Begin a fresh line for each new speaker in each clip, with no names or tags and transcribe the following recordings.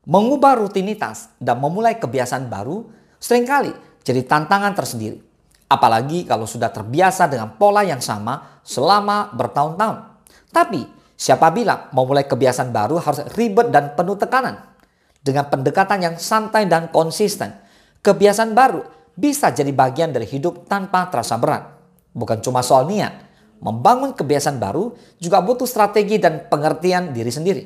Mengubah rutinitas dan memulai kebiasaan baru seringkali jadi tantangan tersendiri. Apalagi kalau sudah terbiasa dengan pola yang sama selama bertahun-tahun. Tapi siapa bilang memulai kebiasaan baru harus ribet dan penuh tekanan? Dengan pendekatan yang santai dan konsisten, kebiasaan baru bisa jadi bagian dari hidup tanpa terasa berat. Bukan cuma soal niat, membangun kebiasaan baru juga butuh strategi dan pengertian diri sendiri.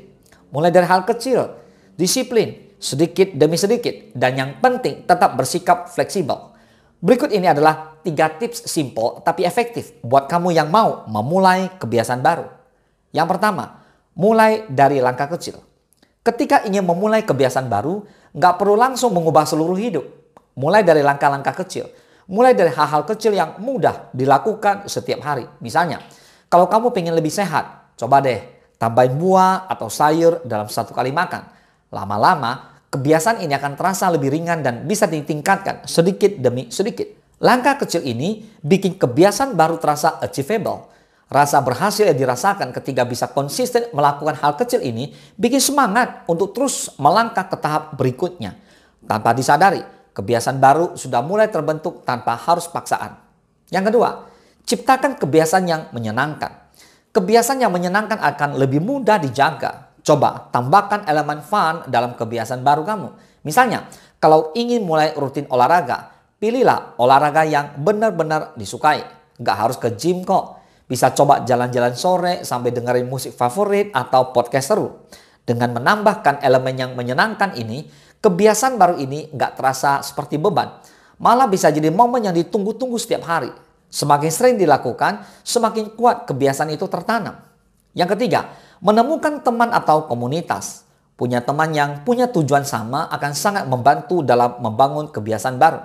Mulai dari hal kecil, disiplin, sedikit demi sedikit, dan yang penting tetap bersikap fleksibel. Berikut ini adalah 3 tips simple tapi efektif buat kamu yang mau memulai kebiasaan baru. Yang pertama, mulai dari langkah kecil. Ketika ingin memulai kebiasaan baru, nggak perlu langsung mengubah seluruh hidup. Mulai dari langkah-langkah kecil. Mulai dari hal-hal kecil yang mudah dilakukan setiap hari. Misalnya, kalau kamu pengen lebih sehat, coba deh tambahin buah atau sayur dalam 1 kali makan. Lama-lama, kebiasaan ini akan terasa lebih ringan dan bisa ditingkatkan sedikit demi sedikit. Langkah kecil ini bikin kebiasaan baru terasa achievable. Rasa berhasil yang dirasakan ketika bisa konsisten melakukan hal kecil ini bikin semangat untuk terus melangkah ke tahap berikutnya. Tanpa disadari, kebiasaan baru sudah mulai terbentuk tanpa harus paksaan. Yang kedua, ciptakan kebiasaan yang menyenangkan. Kebiasaan yang menyenangkan akan lebih mudah dijaga. Coba tambahkan elemen fun dalam kebiasaan baru kamu. Misalnya, kalau ingin mulai rutin olahraga, pilihlah olahraga yang benar-benar disukai. Nggak harus ke gym kok. Bisa coba jalan-jalan sore sampai dengerin musik favorit atau podcast seru. Dengan menambahkan elemen yang menyenangkan ini, kebiasaan baru ini nggak terasa seperti beban. Malah bisa jadi momen yang ditunggu-tunggu setiap hari. Semakin sering dilakukan, semakin kuat kebiasaan itu tertanam. Yang ketiga, menemukan teman atau komunitas. Punya teman yang punya tujuan sama akan sangat membantu dalam membangun kebiasaan baru.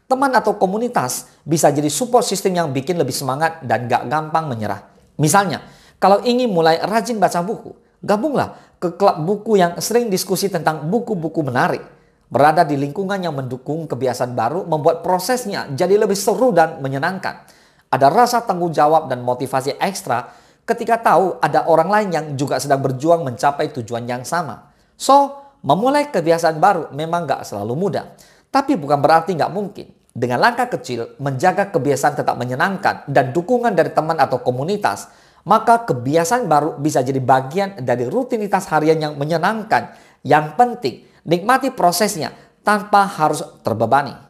Teman atau komunitas bisa jadi support system yang bikin lebih semangat dan gak gampang menyerah. Misalnya, kalau ingin mulai rajin baca buku, gabunglah ke klub buku yang sering diskusi tentang buku-buku menarik. Berada di lingkungan yang mendukung kebiasaan baru membuat prosesnya jadi lebih seru dan menyenangkan. Ada rasa tanggung jawab dan motivasi ekstra ketika tahu ada orang lain yang juga sedang berjuang mencapai tujuan yang sama. So, memulai kebiasaan baru memang gak selalu mudah. Tapi bukan berarti gak mungkin. Dengan langkah kecil, menjaga kebiasaan tetap menyenangkan dan dukungan dari teman atau komunitas, maka kebiasaan baru bisa jadi bagian dari rutinitas harian yang menyenangkan. Yang penting, nikmati prosesnya tanpa harus terbebani.